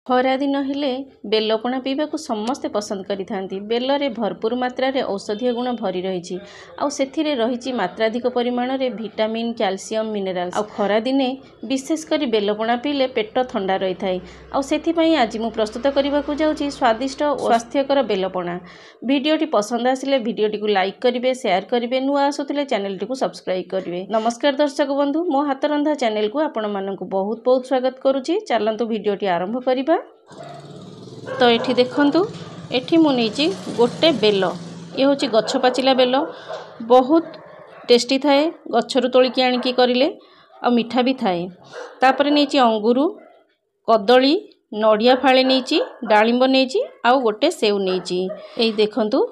खरा दिन हेले बेलपणा पीवाक समस्ते पसंद करिथांती। बेलरे भरपूर मात्रा रे औषधीय गुण भरी रही आउ सेथिरे रही मात्राधिक परिमाण रे विटामिन कैल्शियम मिनरल्स आउ खरा दिने विशेष करी बेलपणा पीले पेट ठंडा रही थाए। आउ सेथिपई आज मु प्रस्तुत करने को जाउची स्वादिष्ट और स्वास्थ्यकर बेलपणा। वीडियोटी पसंद आसिले वीडियोटी को लाइक करिवे, शेयर करिवे, नुआ आसुतिले चैनलटी को सब्सक्राइब करिवे। नमस्कार दर्शक बंधु, मो हाथ रंधा चैनल को आपण माननकु बहुत बहुत स्वागत करूची। चलंतु वीडियोटी आरंभ करिबा। तो एठी देखंतु, एठी मु नेची गोटे बेल। ये होची गच्छ पाचिला बेल, बहुत टेस्टी थाए। गच्छरु तोलिकी आनिकी करिले आ मिठा भी थाए। तापरे नेची अंगूरु, कदली, नड़िया फाळे नेची, डालिंब नेची आउ गोटे सेव नेची। एई देखंतु,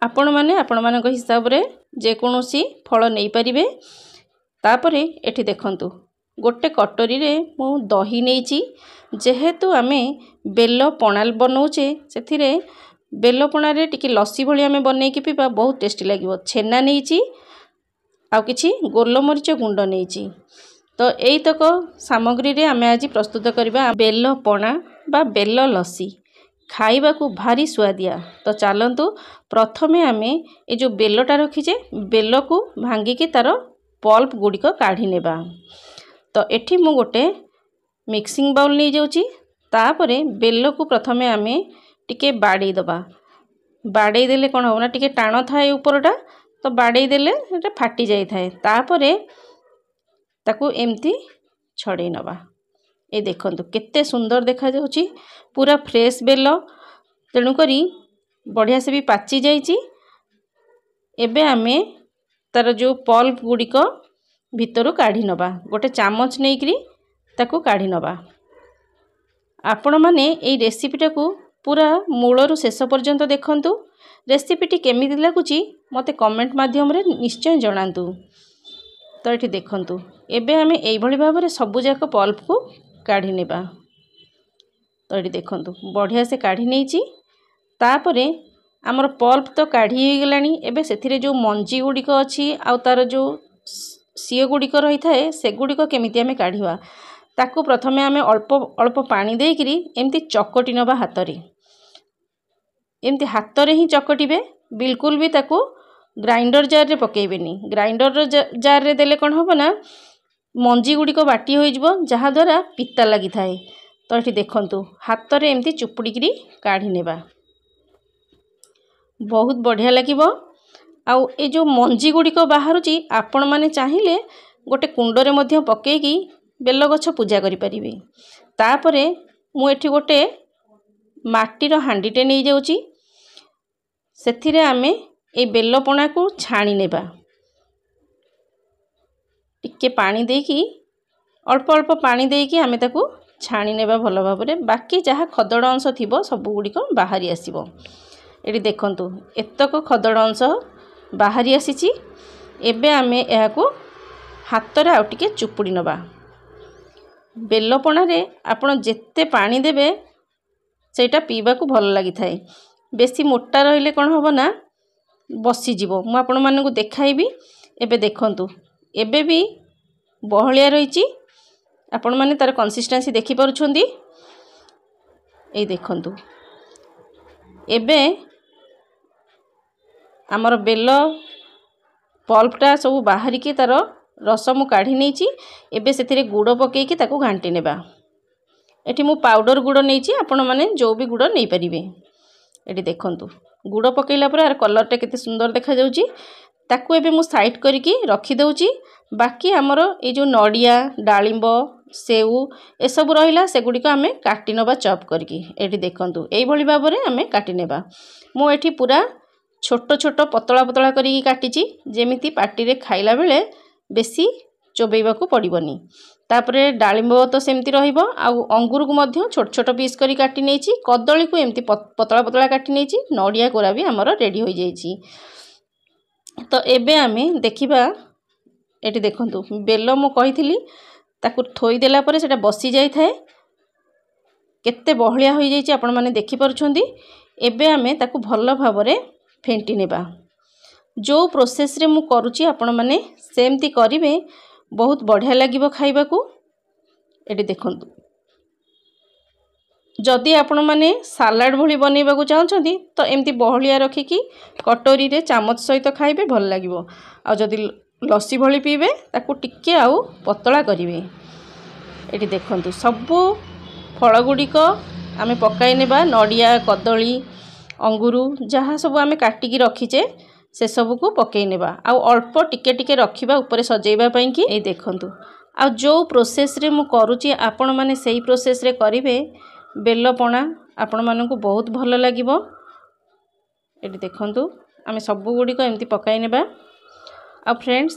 आपण माने आपण मानक हिसाब रे जे कोनोसी फळ नै परिबे। तापरे एठी देखंतु, गोटे कटोरी रे मु दही नेची। जेहेतु आमे बेल पणा बनाऊचे सेथिरे बेल पणारे टिके लस्सी भली आमे बनेकी पीबा बहुत टेस्टी लागिवो। छेना नेची आउ किछि गोलमरीच गुंड नेची। तो एई तक सामग्री रे आमे आज प्रस्तुत करबा बेल पणा बा बेल लस्सी। खाइबा को भारी स्वादिया। तो चलंतु प्रथमे आमे ए जो बेलटा रखीचे बेल को भांगी की तार पल्प गुड़िक काढ़ी नेबा। तो एठी मु गोटे मिक्सिंग बाउल नहीं जाउची। तापरे बेल को प्रथमे आमे टिके बाड़े दबा। बाड़े देले कोन होना, टिके टाण थाए ऊपरटा, तो बाड़े देले एटा फाटी जाई थाए। तापरे ताकू एमती छड़े नबा। ए देखंतु केते सुंदर देखा जाउची, पूरा फ्रेश बेल, तेणु करी बढ़िया से भी पाची जाइची। एबे आमे तार जो पल्प गुड़िक भितरु काढ़ी नबा। गोटे चामच नेइकरी ताकू काढ़ी नबा। आपण माने एई रेसिपीटा को पूरा मूलरू शेष पर्यंत देखंतु। रेसिपीटी केमिति लागुची मते कमेंट माध्यम रे निश्चय जणांतु। तो एठी देखंतु, एबे आमे एई भली भाबरे सबु जाक पल्प को काढ़ी नेबा। तो एठी देखंतु बढ़िया से काढ़ी नेइची। तापरे हमर पल्प तो काढ़ी हे गेलानी। एबे सेथिरे जो मंजी गुड़िक अछि आउ तार जो सीए गुड़िक रही थाए से गुड़िक केमिति आमे काढ़िवा। ताकू प्रथमे आमे अल्प अल्प पानी देकरी एमती चकटी नबा हातरे। एमती हातरे ही चकटिबे, बिल्कुल भी ताकू ग्राइंडर जार रे पकेइबेनी। ग्राइंडर जार रे देले कोन होबो ना, मंजी गुड़िक बाटी होई जिवो, जहा द्वारा पित्ता लागि थाए। तो एठी देखंतु हातरे एमती चुपुड़ीकरी काढ़ी नेबा। बहुत बढ़िया लागिवो। आउ ए जो मंजी गुड़िक बाहरुची आपण माने चाहिले गोटे कुंडरे मध्य पकेकी बेल गछ पूजा करि परिबे। तापरे मु एठी गोटे माटीर हांडीटे नै जाउची। सेथिरे आमे ए बेल पणा को छाणी नेबा। टिके पानी देकी, अल्प अल्प पानी देकी आमे ताकू छाणी नेबा भलो भाबरे। बाकी जहा खदड़ अंश थिबो सब गुड़िक बाहरी आसीबो। एठी देखंतु एतक खदड़ अंश बाहरी आसीची। एबे आमे एहा को हातरे आउ टिके चुपुड़ी नबा। बेल पणा रे आपण जेते पानी देबे सेटा पीबा को भल लागि थाए। बेसी मोटा रहिले कोन होबो ना, बसी जिवो। मु आपण मानकु देखाइबी। एबे देखंतु, एबे भी बहलिया रहिची। आपण माने तार कंसिस्टेंसी देखि परुछंदी। ए देखंतु, एबे हमर बेल पल्पटा सब बाहरी की तार रस मु काढ़ी नेची। एबे सेथिरे गुड़ पकेकी ताकू घांटी नेबा। एठी मु पाउडर गुड़ नेची, आपण माने जो भी गुड़ नै परिबे। एठी देखंतु गुड़ पकेइला पर आर कलरटा केते सुंदर देखा जाउची। ताकू एबे मु साइड करिकी रखी दउची। बाकी हमर ए जो नड़िया, डालिंब, सेव ए सब रहिला से गुड़िक आमे काटी नबा चॉप करिकी। एठी देखंतु एई भली भाबरे आमे काटी नेबा। मु एठी पूरा छोट छोट पतला पतला करिकी काटिची, जेमिति पार्टी रे खाइला बेले बेसी चोबेइबा को पड़िबनी। तापरे डालिंब तो सेमती रहिबो। आउ अंगूर को मध्य छोट छोट पीस करी काटी नेची। कदली को एमती पतला पतला काटी नेची। नड़िया कोरा भी हमर रेडी होई जाईची। तो एबे आमे देखिबा। एटी देखंतु बेल मु कहिथिली ताकू थोई देला परे सेटा बसी जाई थाए। केते बहलिया होई जाईची आपण माने देखि परुछंदी। एबे आमे ताकू भलो भाबरे फेंटी नेबा। जो प्रोसेस रे मु करूची आपण माने सेमती करिवे, बहुत बढ़िया लागिवो खाइबा को। एटी देखंतु जदि आपण मैंने सालाड भली बनैबा चाहते तो एमती बहलिया रखिकी कटोरी रे चामच सहित खाइबे भल लागिबो। आ जदि लस्सी भली पीबे ताकू टिके आउ पतला करिवे। एटी देखंतु सबु फल गुड़िक आमे पकाई नेबा नड़िया कदली अंगूर जहाँ सब आमे काटिकी रखीचे से सब को पकई नेबा आउ अल्प टिके टिके रखिबा ऊपर सजेइबा पई कि ए देखंतु आ जो प्रोसेस रे मु करूची आपण माने सेही प्रोसेस रे करिवे बेल पणा आपण मानकु बहुत भल लागिबो। एटी देखंतु आमे सब गुड़िक एमती पकाई नेबा। आ फ्रेंड्स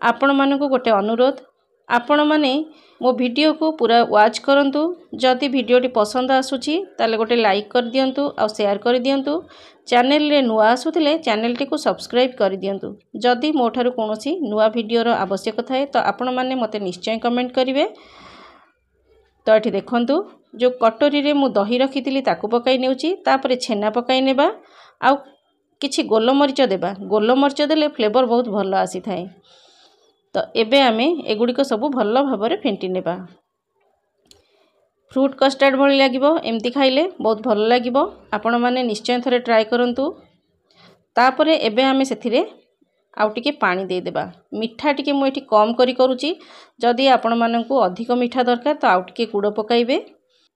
आपण मानकु गोटे अनुरोध आपण माने मो वीडियो को पूरा वाच करंतु। जदि वीडियोटी पसंद आसुची ताले गोटे लाइक कर दियंतु आ शेयर कर दियंतु। चैनल रे नुआ आसुथिले चैनल टी को सब्सक्राइब कर दियंतु। जदि मोठारु कोनोसी नुआ वीडियो रो आवश्यक थाए तो आपण माने मते निश्चय कमेंट करिवे। तो एठी देखंतु जो कटोरी रे मु दही रखिथिली ताकू पकाई नेउची तापरे छेना पकाई नेबा आउ किछि गोलमरीच देबा। गोलमरीच देले फ्लेवर बहुत भल आसी थाए। तो एबे आमे एगुड़िक सब भल भाबरे फेंटी नेबा। फ्रूट कस्टर्ड भली लागिबो एमती खाइले बहुत भल लागिबो। आपण माने निश्चय थरे ट्राई करंतु। तापरे एबे आमे सेथिरे आउ टिके पानी दे देबा। मिठा टिके मु एठी कम करी करूची। जदि आपण मानकु अधिक मिठा दरकार तो आउ टिके गुड़ पकाइबे।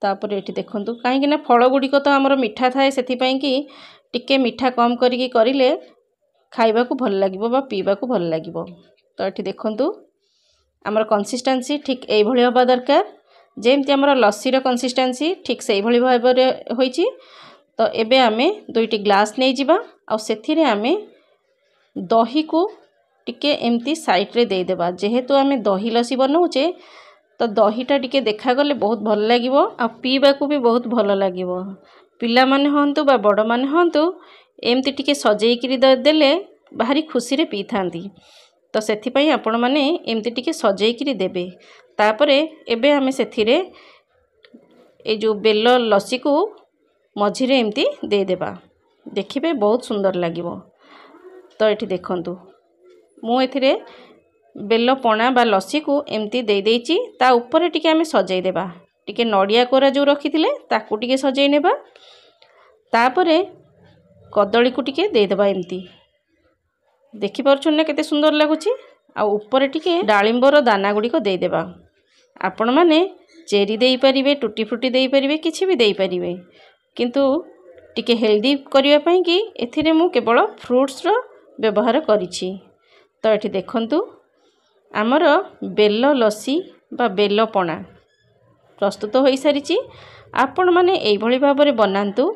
तापरे एठी देखंतु काहे कि ना फल गुड़िक तो हमर मिठा थाए सेथि पई कि टिके मिठा कम करिकी करिले खाइबा को भल लागिबो बा पीबा को भल लागिबो। तो एठी देखंतु हमर कंसिस्टेंसी ठीक एई भली होबा दरकार। जेमती हमर लस्सी रो कंसिस्टेंसी ठीक सेई भली भाबरे होईची। तो एबे आमे दुईटी ग्लास नै जिबा आ सेथिरे आमे दही को टिके एमती साइड रे दे देबा। जेहेतु आमे दही लस्सी बनाउचे तो दहीटा टिके देखा गले बहुत भल लागिबो आ पीबा को भी बहुत भल लागिबो। पिला माने हंतु बा बड़ माने हंतु एमती टिके सजेई करी देले भारी खुशी रे पी थांती। तो सेथि पई आपण माने एमती टिके सजेई करी देबे। तापरे एबे आमे सेथिरे ए जो बेल लस्सी को मझिरे एमती दे देबा। देखिबे बहुत सुंदर लागिबो। तो एठी देखंतु मु एथिरे बेल पणा बा लस्सी को एमती दे देइची। ता ऊपर टिके आमे सजेई देबा। टिके नड़िया कोरा जो रखिथिले ताकू टिके सजेई नेबा। तापरे कदली को टिके दे देबा एमती। देखि परछन ना केते सुंदर लागुची। आ ऊपर टिके डाळिंबर दाना गुडी को दे देबा। आपण माने चेरी देई परिबे टूटी फ्रूटी देई परिबे किछि भी देई परिबे। किंतु टिके हेल्दी करिया पई कि एथिरे मु केवल फ्रूट्स रो व्यवहार करिछि। तो एठी देखंतु आमर बेल लस्सी बा बेल पणा प्रस्तुत हो सारी। आपण माने एई भली भाबरे बनांतु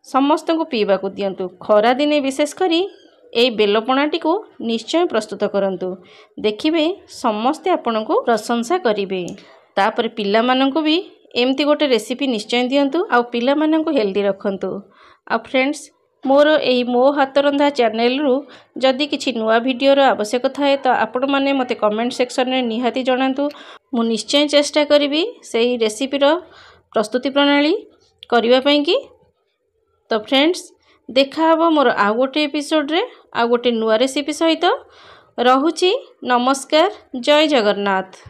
समस्त को पीबा को दियंतु। खरा दिने विशेष करी ए बेलपणाटी को निश्चय प्रस्तुत करंतु। देखिबे समस्ते आपन को प्रशंसा करिवे। तापर पिला माननकु भी एमती गोटे रेसिपी निश्चय दियंतु आ पिला माननकु हेल्दी रखंतु। आ फ्रेंड्स मोर एई मो हाथ रंधा चैनल रु जदि किछि नुआ वीडियो रो आवश्यक थाए तो आपण माने मते कमेंट सेक्शन रे निहाती जणांतु। मु निश्चय चेष्टा करिवि सेही रेसिपी रो प्रस्तुति प्रणाली करिवा पई कि। तो फ्रेंड्स देखा हबो मोर आ गोटे एपिसोड रे आ गोटे नुआ रेसिपी सहित। रहुची नमस्कार। जय जगन्नाथ।